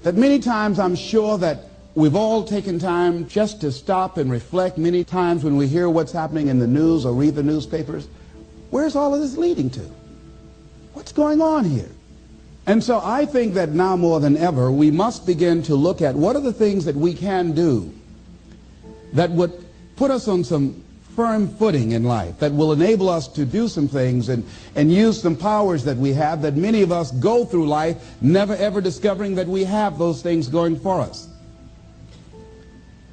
that many times I'm sure that we've all taken time just to stop and reflect many times when we hear what's happening in the news or read the newspapers. Where's all of this leading to? What's going on here? And so I think that now more than ever, we must begin to look at what are the things that we can do that would put us on some firm footing in life, that will enable us to do some things and use some powers that we have, that many of us go through life never ever discovering that we have those things going for us.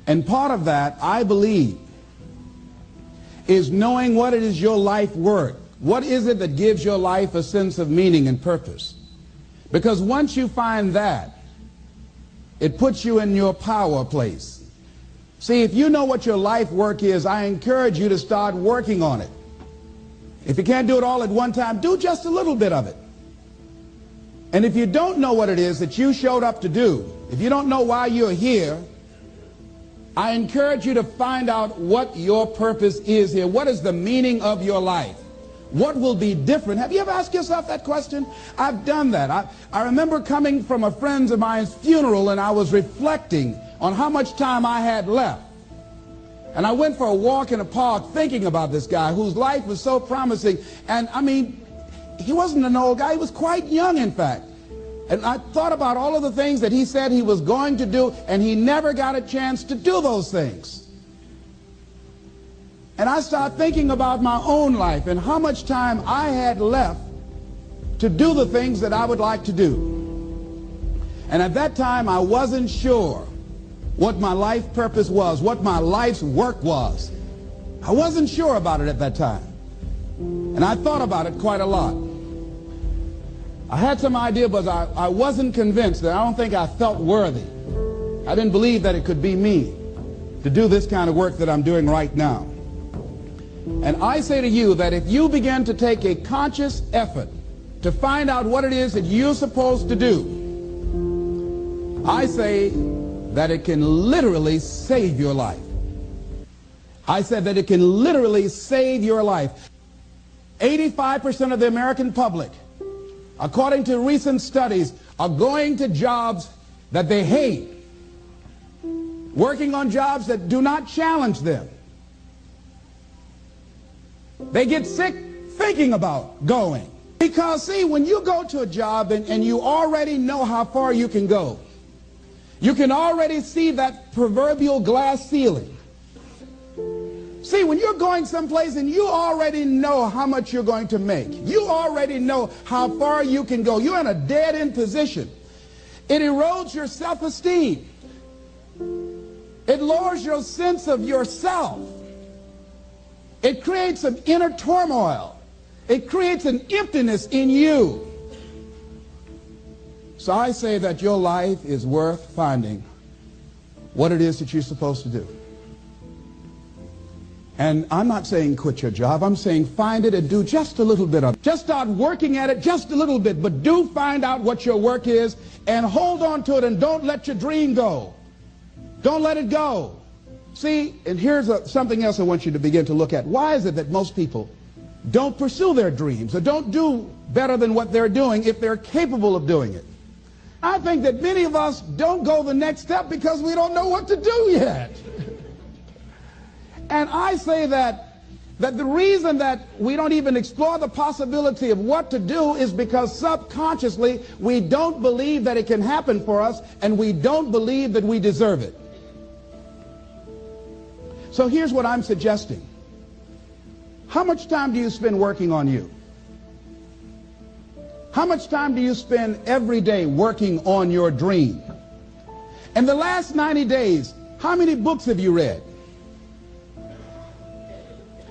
And part of that, I believe, is knowing what it is your life worth. What is it that gives your life a sense of meaning and purpose? Because once you find that, it puts you in your power place. See, if you know what your life work is, I encourage you to start working on it. If you can't do it all at one time, do just a little bit of it. And if you don't know what it is that you showed up to do, if you don't know why you're here, I encourage you to find out what your purpose is here. What is the meaning of your life? What will be different? Have you ever asked yourself that question? I've done that. I remember coming from a friend of mine's funeral, and I was reflecting on how much time I had left. And I went for a walk in a park thinking about this guy whose life was so promising. And I mean, he wasn't an old guy. He was quite young, in fact. And I thought about all of the things that he said he was going to do, and he never got a chance to do those things. And I started thinking about my own life and how much time I had left to do the things that I would like to do. And at that time, I wasn't sure what my life purpose was, what my life's work was. I wasn't sure about it at that time. And I thought about it quite a lot. I had some idea, but I wasn't convinced. That I don't think I felt worthy. I didn't believe that it could be me to do this kind of work that I'm doing right now. And I say to you that if you begin to take a conscious effort to find out what it is that you're supposed to do, I say that it can literally save your life. I said that it can literally save your life. 85% of the American public, according to recent studies, are going to jobs that they hate, working on jobs that do not challenge them. They get sick thinking about going. Because, see, when you go to a job and you already know how far you can go, you can already see that proverbial glass ceiling. See, when you're going someplace and you already know how much you're going to make, you already know how far you can go, you're in a dead-end position. It erodes your self-esteem. It lowers your sense of yourself. It creates some inner turmoil. It creates an emptiness in you. So I say that your life is worth finding what it is that you're supposed to do. And I'm not saying quit your job. I'm saying find it and do just a little bit of it. Just start working at it just a little bit. But do find out what your work is and hold on to it, and don't let your dream go. Don't let it go. See, and here's something else I want you to begin to look at. Why is it that most people don't pursue their dreams or don't do better than what they're doing if they're capable of doing it? I think that many of us don't go the next step because we don't know what to do yet. And I say that the reason that we don't even explore the possibility of what to do is because subconsciously we don't believe that it can happen for us, and we don't believe that we deserve it. So here's what I'm suggesting. How much time do you spend working on you? How much time do you spend every day working on your dream? In the last 90 days, how many books have you read?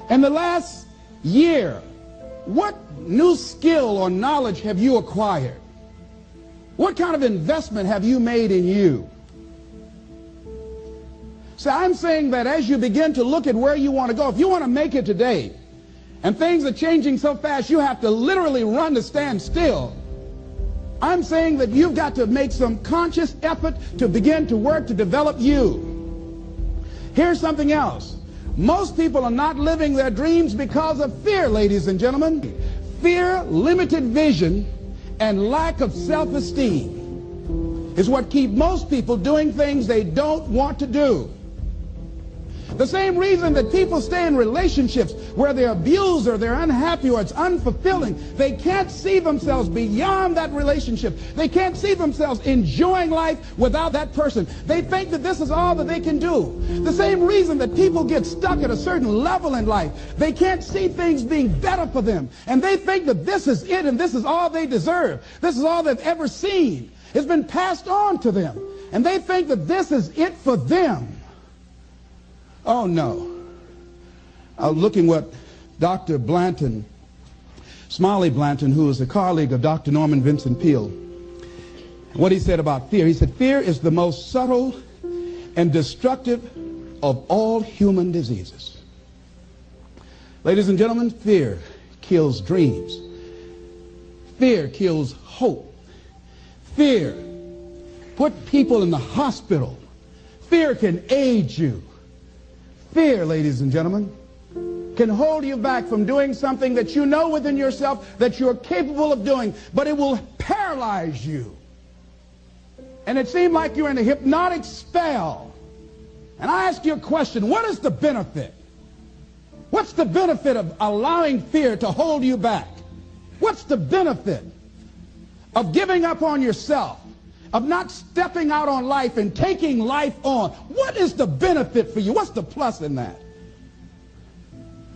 In the last year, what new skill or knowledge have you acquired? What kind of investment have you made in you? So I'm saying that as you begin to look at where you want to go, if you want to make it today, and things are changing so fast you have to literally run to stand still, I'm saying that you've got to make some conscious effort to begin to work to develop you. Here's something else. Most people are not living their dreams because of fear, ladies and gentlemen. Fear, limited vision, and lack of self-esteem. is what keeps most people doing things they don't want to do. The same reason that people stay in relationships where they're abused or they're unhappy or it's unfulfilling, they can't see themselves beyond that relationship. They can't see themselves enjoying life without that person. They think that this is all that they can do. The same reason that people get stuck at a certain level in life. They can't see things being better for them. And they think that this is it and this is all they deserve. This is all they've ever seen. It's been passed on to them. And they think that this is it for them. Oh, no. I was looking what Dr. Blanton, Smiley Blanton, who is a colleague of Dr. Norman Vincent Peale, what he said about fear. He said, fear is the most subtle and destructive of all human diseases. Ladies and gentlemen, fear kills dreams. Fear kills hope. Fear put people in the hospital. Fear can age you. Fear, ladies and gentlemen, can hold you back from doing something that you know within yourself that you're capable of doing, but it will paralyze you. And it seems like you're in a hypnotic spell. And I ask you a question, what is the benefit? What's the benefit of allowing fear to hold you back? What's the benefit of giving up on yourself? Of not stepping out on life and taking life on? What is the benefit for you? What's the plus in that?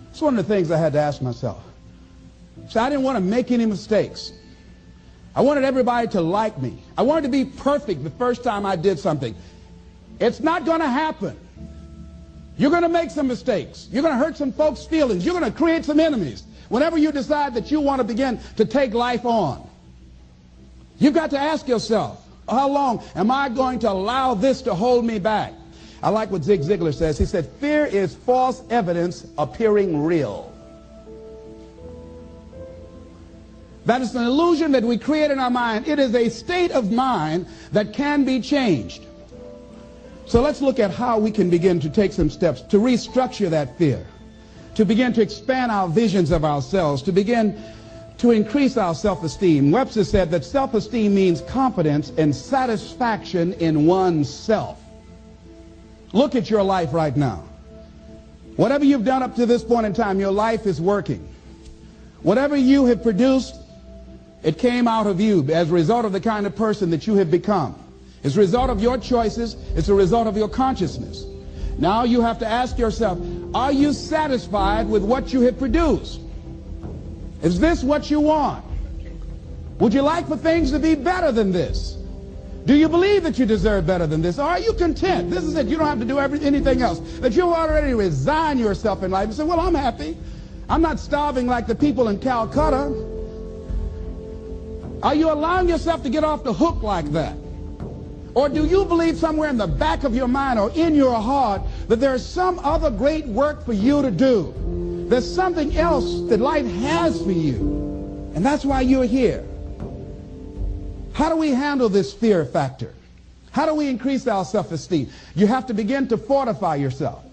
It's one of the things I had to ask myself. So I didn't want to make any mistakes. I wanted everybody to like me. I wanted to be perfect the first time I did something. It's not going to happen. You're going to make some mistakes. You're going to hurt some folks' feelings. You're going to create some enemies whenever you decide that you want to begin to take life on. You've got to ask yourself, how long am I going to allow this to hold me back? I like what Zig Ziglar says. He said, fear is false evidence appearing real. That is an illusion that we create in our mind. It is a state of mind that can be changed. So let's look at how we can begin to take some steps to restructure that fear, to begin to expand our visions of ourselves, to begin to increase our self-esteem. Webster said that self-esteem means confidence and satisfaction in oneself. Look at your life right now. Whatever you've done up to this point in time, your life is working. Whatever you have produced, it came out of you as a result of the kind of person that you have become. It's a result of your choices. It's a result of your consciousness. Now you have to ask yourself, are you satisfied with what you have produced? Is this what you want? Would you like for things to be better than this? Do you believe that you deserve better than this? Or are you content? This is it. You don't have to do anything else. That you already resign yourself in life and say, well, I'm happy. I'm not starving like the people in Calcutta. Are you allowing yourself to get off the hook like that? Or do you believe somewhere in the back of your mind or in your heart that there's some other great work for you to do? There's something else that life has for you. And that's why you're here. How do we handle this fear factor? How do we increase our self-esteem? You have to begin to fortify yourself.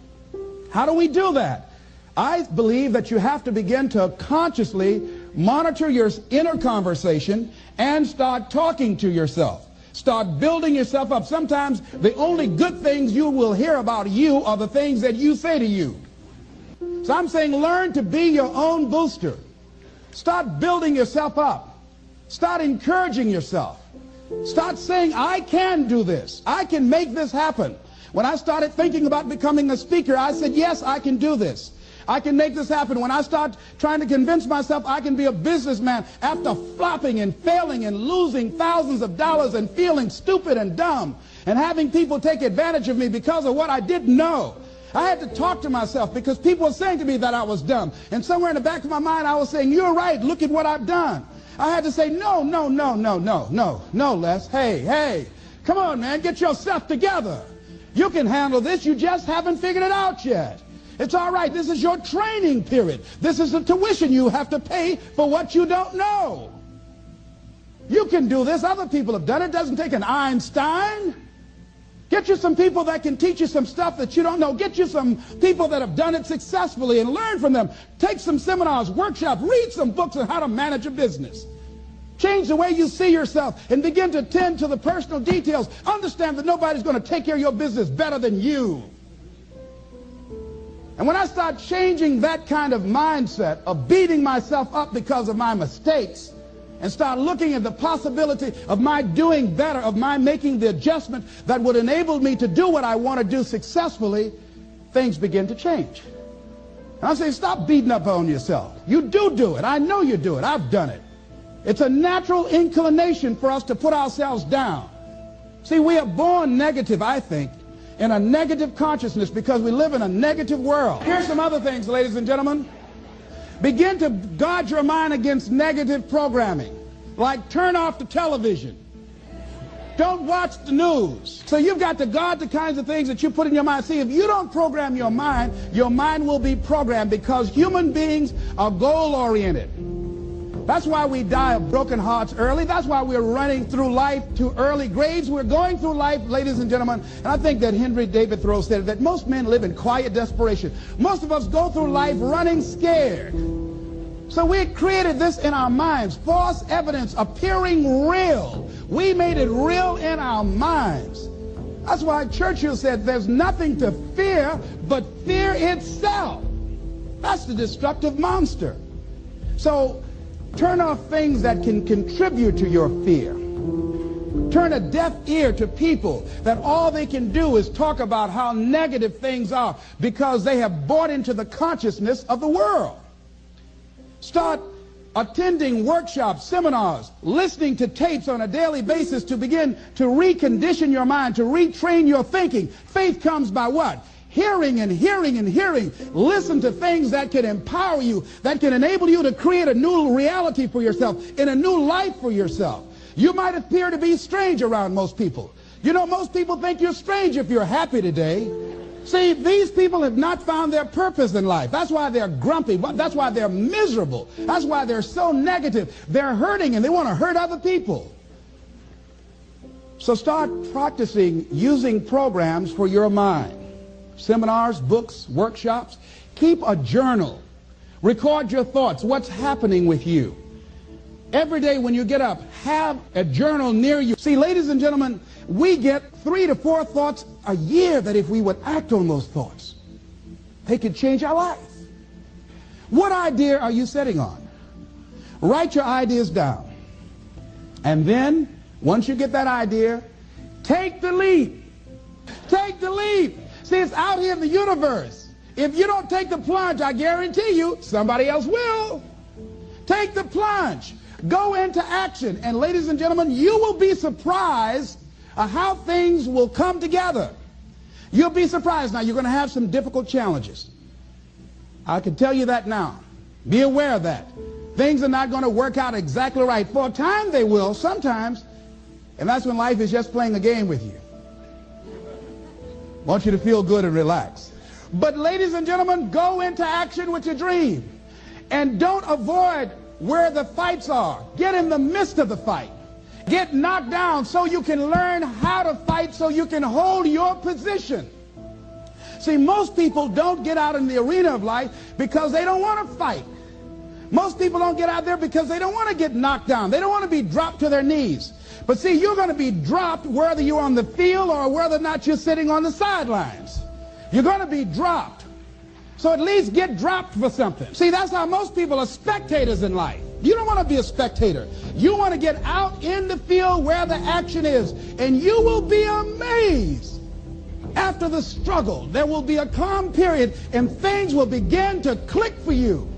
How do we do that? I believe that you have to begin to consciously monitor your inner conversation and start talking to yourself. Start building yourself up. Sometimes the only good things you will hear about you are the things that you say to you. So I'm saying learn to be your own booster. Start building yourself up. Start encouraging yourself. Start saying, I can do this. I can make this happen. When I started thinking about becoming a speaker, I said, yes, I can do this. I can make this happen. When I start trying to convince myself I can be a businessman after flopping and failing and losing thousands of dollars and feeling stupid and dumb and having people take advantage of me because of what I didn't know. I had to talk to myself because people were saying to me that I was dumb. And somewhere in the back of my mind, I was saying, you're right. Look at what I've done. I had to say, no, Les. Hey, come on, man. Get yourself together. You can handle this. You just haven't figured it out yet. It's all right. This is your training period. This is the tuition you have to pay for what you don't know. You can do this. Other people have done it. It doesn't take an Einstein. Get you some people that can teach you some stuff that you don't know. Get you some people that have done it successfully and learn from them. Take some seminars, workshops, read some books on how to manage a business. Change the way you see yourself and begin to tend to the personal details. Understand that nobody's going to take care of your business better than you. And when I start changing that kind of mindset of beating myself up because of my mistakes and start looking at the possibility of my doing better, of my making the adjustment that would enable me to do what I want to do successfully, things begin to change. And I say, stop beating up on yourself. You do it. I know you do it. I've done it. It's a natural inclination for us to put ourselves down. See, we are born negative, I think, in a negative consciousness because we live in a negative world. Here's some other things, ladies and gentlemen. Begin to guard your mind against negative programming, like turn off the television. Don't watch the news. So you've got to guard the kinds of things that you put in your mind. See, if you don't program your mind will be programmed, because human beings are goal-oriented. That's why we die of broken hearts early. That's why we're running through life to early graves. We're going through life, ladies and gentlemen, and I think that Henry David Thoreau said that most men live in quiet desperation. Most of us go through life running scared. So we created this in our minds, false evidence appearing real. We made it real in our minds. That's why Churchill said there's nothing to fear but fear itself. That's the destructive monster. So turn off things that can contribute to your fear. Turn a deaf ear to people that all they can do is talk about how negative things are because they have bought into the consciousness of the world. Start attending workshops, seminars, listening to tapes on a daily basis to begin to recondition your mind, to retrain your thinking. Faith comes by what? Hearing and hearing and hearing. Listen to things that can empower you, that can enable you to create a new reality for yourself, and a new life for yourself. You might appear to be strange around most people. You know, most people think you're strange if you're happy today. See, these people have not found their purpose in life. That's why they're grumpy. That's why they're miserable. That's why they're so negative. They're hurting and they want to hurt other people. So start practicing using programs for your mind. Seminars, books, workshops. Keep a journal. Record your thoughts. What's happening with you? Every day when you get up, have a journal near you. See, ladies and gentlemen, we get 3 to 4 thoughts a year that if we would act on those thoughts, they could change our life. What idea are you sitting on? Write your ideas down. And then, once you get that idea, take the leap. Take the leap. See, it's out here in the universe. If you don't take the plunge, I guarantee you, somebody else will. Take the plunge. Go into action. And ladies and gentlemen, you will be surprised how things will come together. You'll be surprised. Now, you're going to have some difficult challenges. I can tell you that now. Be aware of that. Things are not going to work out exactly right. For a time they will, sometimes. And that's when life is just playing a game with you. Want you to feel good and relax. But ladies and gentlemen, go into action with your dream. And don't avoid where the fights are. Get in the midst of the fight. Get knocked down so you can learn how to fight, so you can hold your position. See, most people don't get out in the arena of life because they don't want to fight. Most people don't get out there because they don't want to get knocked down. They don't want to be dropped to their knees. But see, you're going to be dropped whether you're on the field or whether or not you're sitting on the sidelines. You're going to be dropped. So at least get dropped for something. See, that's how most people are spectators in life. You don't want to be a spectator. You want to get out in the field where the action is. And you will be amazed. After the struggle, there will be a calm period and things will begin to click for you.